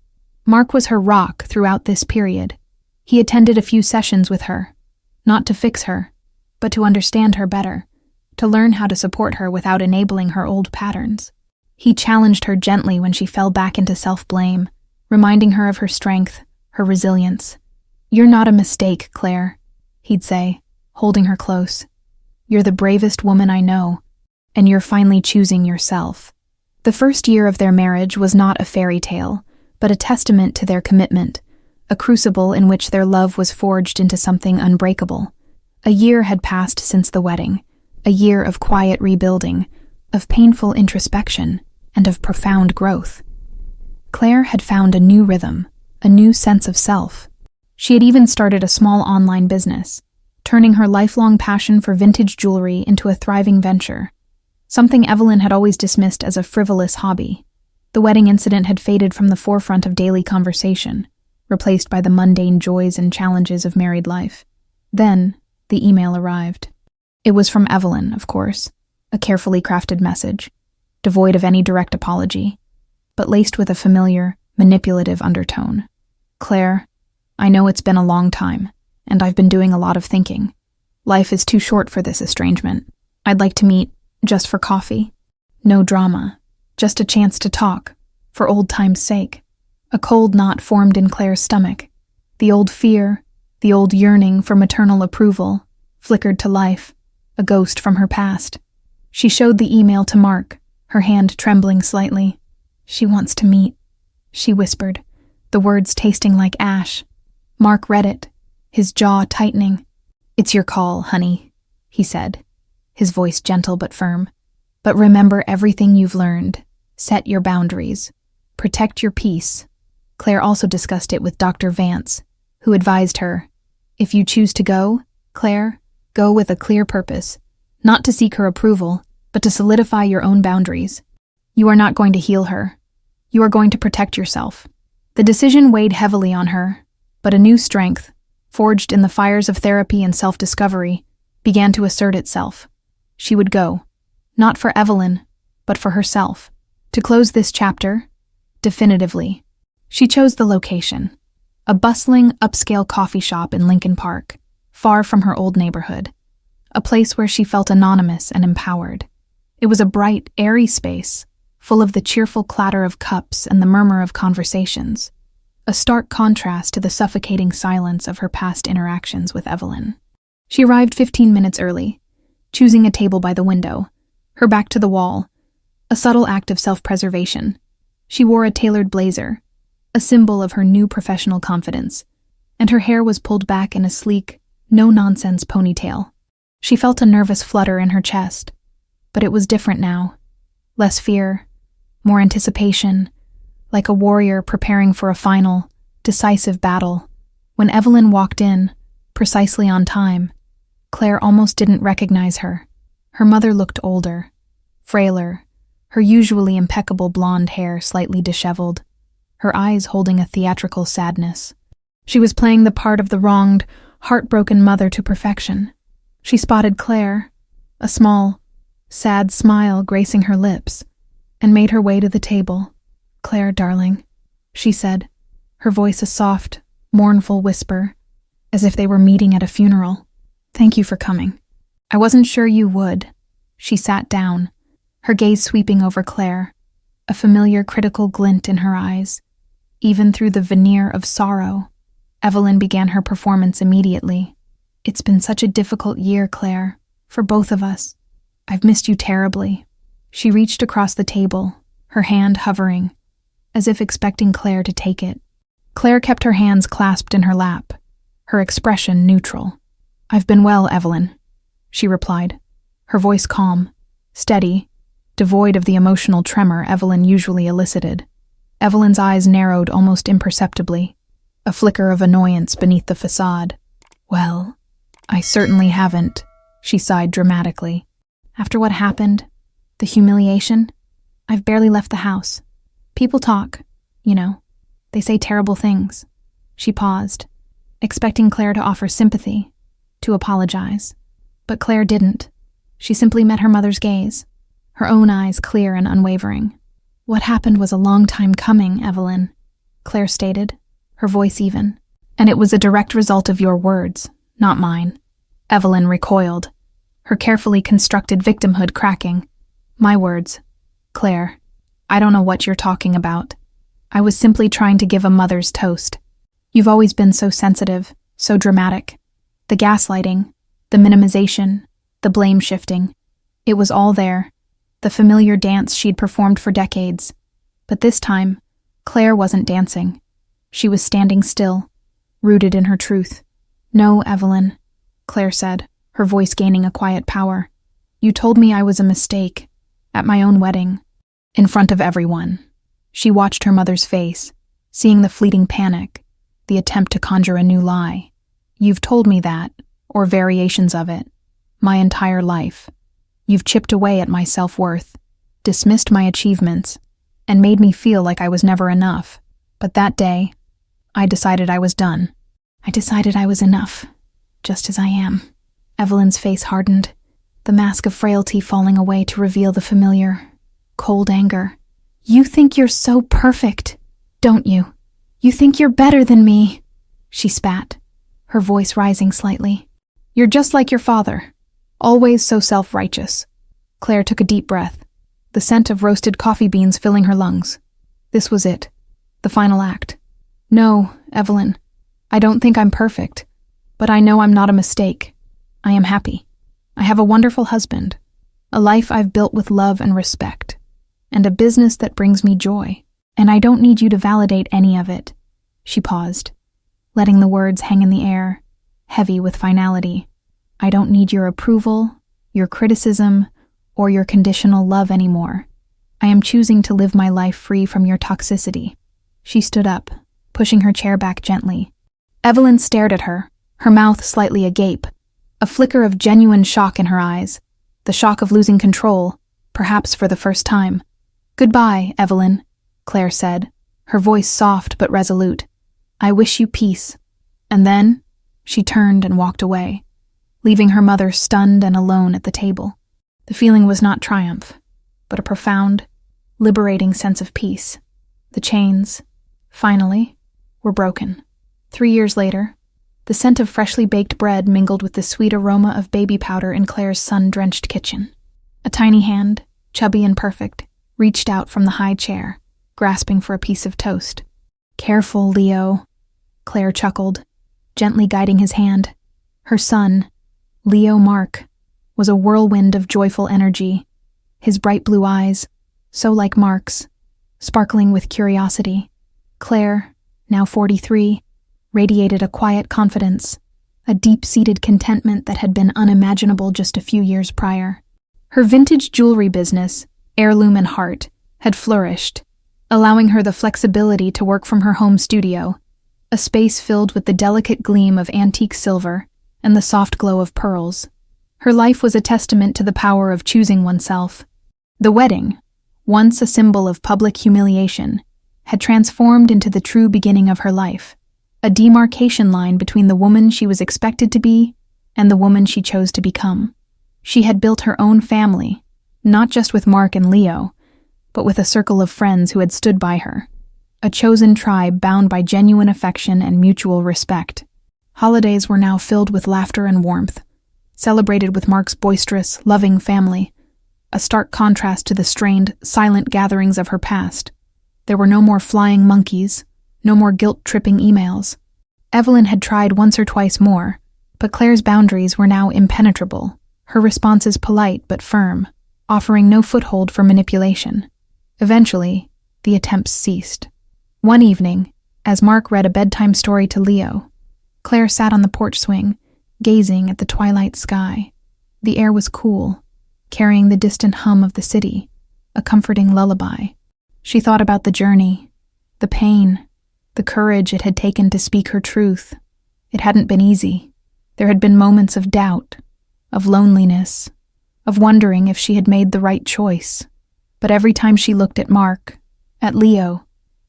Mark was her rock throughout this period. He attended a few sessions with her, not to fix her, but to understand her better, to learn how to support her without enabling her old patterns. He challenged her gently when she fell back into self-blame, reminding her of her strength, her resilience. "You're not a mistake, Claire," he'd say, holding her close. "You're the bravest woman I know, and you're finally choosing yourself." The first year of their marriage was not a fairy tale, but a testament to their commitment, a crucible in which their love was forged into something unbreakable. A year had passed since the wedding, a year of quiet rebuilding, of painful introspection, and of profound growth. Claire had found a new rhythm, a new sense of self. She had even started a small online business, turning her lifelong passion for vintage jewelry into a thriving venture, something Evelyn had always dismissed as a frivolous hobby. The wedding incident had faded from the forefront of daily conversation, replaced by the mundane joys and challenges of married life. Then, the email arrived. It was from Evelyn, of course, a carefully crafted message, devoid of any direct apology, but laced with a familiar, manipulative undertone. "Claire, I know it's been a long time, and I've been doing a lot of thinking. Life is too short for this estrangement. I'd like to meet, just for coffee. No drama, just a chance to talk, for old time's sake. A cold knot formed in Claire's stomach. The old fear, the old yearning for maternal approval, flickered to life, a ghost from her past. She showed the email to Mark, her hand trembling slightly. "She wants to meet," she whispered, the words tasting like ash. Mark read it, his jaw tightening. "It's your call, honey," he said, his voice gentle but firm. "But remember everything you've learned. Set your boundaries. Protect your peace." Claire also discussed it with Dr. Vance, who advised her, "If you choose to go, Claire, go with a clear purpose, not to seek her approval, but to solidify your own boundaries. You are not going to heal her. You are going to protect yourself." The decision weighed heavily on her, but a new strength, forged in the fires of therapy and self-discovery, began to assert itself. She would go, not for Evelyn, but for herself, to close this chapter, definitively. She chose the location, a bustling, upscale coffee shop in Lincoln Park, far from her old neighborhood, a place where she felt anonymous and empowered. It was a bright, airy space, full of the cheerful clatter of cups and the murmur of conversations, a stark contrast to the suffocating silence of her past interactions with Evelyn. She arrived 15 minutes early, choosing a table by the window, her back to the wall, a subtle act of self-preservation. She wore a tailored blazer, a symbol of her new professional confidence, and her hair was pulled back in a sleek, no-nonsense ponytail. She felt a nervous flutter in her chest, but it was different now. Less fear, more anticipation, like a warrior preparing for a final, decisive battle. When Evelyn walked in, precisely on time, Claire almost didn't recognize her. Her mother looked older, frailer, her usually impeccable blonde hair slightly disheveled, her eyes holding a theatrical sadness. She was playing the part of the wronged, heartbroken mother to perfection. She spotted Claire, a small, sad smile gracing her lips, and made her way to the table. "Claire, darling," she said, her voice a soft, mournful whisper, as if they were meeting at a funeral. "Thank you for coming. I wasn't sure you would." She sat down, her gaze sweeping over Claire, a familiar critical glint in her eyes. Even through the veneer of sorrow, Evelyn began her performance immediately. "It's been such a difficult year, Claire, for both of us. I've missed you terribly." She reached across the table, her hand hovering, as if expecting Claire to take it. Claire kept her hands clasped in her lap, her expression neutral. "I've been well, Evelyn," she replied, her voice calm, steady, devoid of the emotional tremor Evelyn usually elicited. Evelyn's eyes narrowed almost imperceptibly, a flicker of annoyance beneath the facade. "Well, I certainly haven't," she sighed dramatically. "After what happened, the humiliation, I've barely left the house. People talk, you know. They say terrible things." She paused, expecting Claire to offer sympathy, to apologize. But Claire didn't. She simply met her mother's gaze, her own eyes clear and unwavering. "What happened was a long time coming, Evelyn," Claire stated, her voice even. "And it was a direct result of your words, not mine." Evelyn recoiled, her carefully constructed victimhood cracking. "My words. Claire, I don't know what you're talking about. I was simply trying to give a mother's toast. You've always been so sensitive, so dramatic. The gaslighting, the minimization, the blame shifting. It was all there, the familiar dance she'd performed for decades. But this time, Claire wasn't dancing. She was standing still, rooted in her truth. "No, Evelyn," Claire said, her voice gaining a quiet power. "You told me I was a mistake, at my own wedding, in front of everyone." She watched her mother's face, seeing the fleeting panic, the attempt to conjure a new lie. "You've told me that, or variations of it, my entire life. You've chipped away at my self-worth, dismissed my achievements, and made me feel like I was never enough. But that day, I decided I was done. I decided I was enough, just as I am." Evelyn's face hardened, the mask of frailty falling away to reveal the familiar, cold anger. "You think you're so perfect, don't you? You think you're better than me," she spat, her voice rising slightly. "You're just like your father, always so self-righteous." Claire took a deep breath, the scent of roasted coffee beans filling her lungs. This was it, the final act. No, Evelyn, I don't think I'm perfect, but I know I'm not a mistake. I am happy. I have a wonderful husband, a life I've built with love and respect, and a business that brings me joy. And I don't need you to validate any of it. She paused, letting the words hang in the air, heavy with finality. I don't need your approval, your criticism, or your conditional love anymore. I am choosing to live my life free from your toxicity. She stood up, pushing her chair back gently. Evelyn stared at her, her mouth slightly agape, a flicker of genuine shock in her eyes, the shock of losing control, perhaps for the first time. Goodbye, Evelyn, Claire said, her voice soft but resolute. I wish you peace. And then she turned and walked away, leaving her mother stunned and alone at the table. The feeling was not triumph, but a profound, liberating sense of peace. The chains, finally, were broken. 3 years later, the scent of freshly baked bread mingled with the sweet aroma of baby powder in Claire's sun-drenched kitchen. A tiny hand, chubby and perfect, reached out from the high chair, grasping for a piece of toast. Careful, Leo, Claire chuckled, gently guiding his hand. Her son, Leo Mark, was a whirlwind of joyful energy, his bright blue eyes, so like Mark's, sparkling with curiosity. Claire, now 43, radiated a quiet confidence, a deep-seated contentment that had been unimaginable just a few years prior. Her vintage jewelry business, Heirloom and Heart, had flourished, allowing her the flexibility to work from her home studio, a space filled with the delicate gleam of antique silver and the soft glow of pearls. Her life was a testament to the power of choosing oneself. The wedding, once a symbol of public humiliation, had transformed into the true beginning of her life, a demarcation line between the woman she was expected to be and the woman she chose to become. She had built her own family, not just with Mark and Leo, but with a circle of friends who had stood by her, a chosen tribe bound by genuine affection and mutual respect. Holidays were now filled with laughter and warmth, celebrated with Mark's boisterous, loving family, a stark contrast to the strained, silent gatherings of her past. There were no more flying monkeys, no more guilt-tripping emails. Evelyn had tried once or twice more, but Claire's boundaries were now impenetrable, her responses polite but firm, offering no foothold for manipulation. Eventually, the attempts ceased. One evening, as Mark read a bedtime story to Leo, Claire sat on the porch swing, gazing at the twilight sky. The air was cool, carrying the distant hum of the city, a comforting lullaby. She thought about the journey, the pain, the courage it had taken to speak her truth. It hadn't been easy. There had been moments of doubt, of loneliness, of wondering if she had made the right choice. But every time she looked at Mark, at Leo,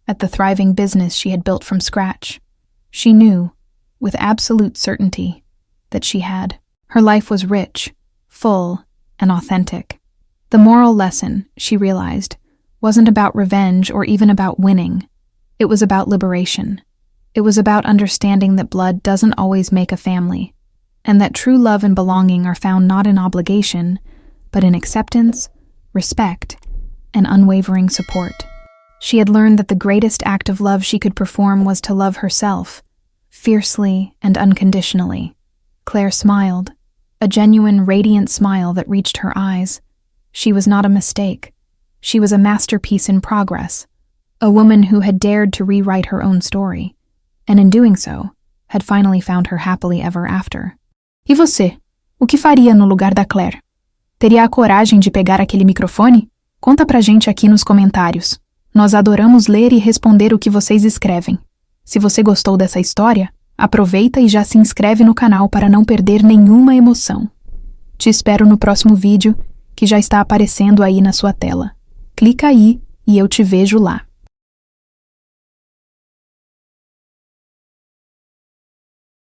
at the thriving business she had built from scratch, she knew, with absolute certainty, that she had. Her life was rich, full, and authentic. The moral lesson, she realized, wasn't about revenge or even about winning. It was about liberation. It was about understanding that blood doesn't always make a family, and that true love and belonging are found not in obligation, but in acceptance, respect, and unwavering support. She had learned that the greatest act of love she could perform was to love herself, fiercely and unconditionally. Claire smiled, a genuine, radiant smile that reached her eyes. She was not a mistake. She was a masterpiece in progress, a woman who had dared to rewrite her own story, and in doing so, had finally found her happily ever after. E você? O que faria no lugar da Claire? Teria a coragem de pegar aquele microfone? Conta pra gente aqui nos comentários. Nós adoramos ler e responder o que vocês escrevem. Se você gostou dessa história, aproveita e já se inscreve no canal para não perder nenhuma emoção. Te espero no próximo vídeo, que já está aparecendo aí na sua tela. Clica aí e eu te vejo lá.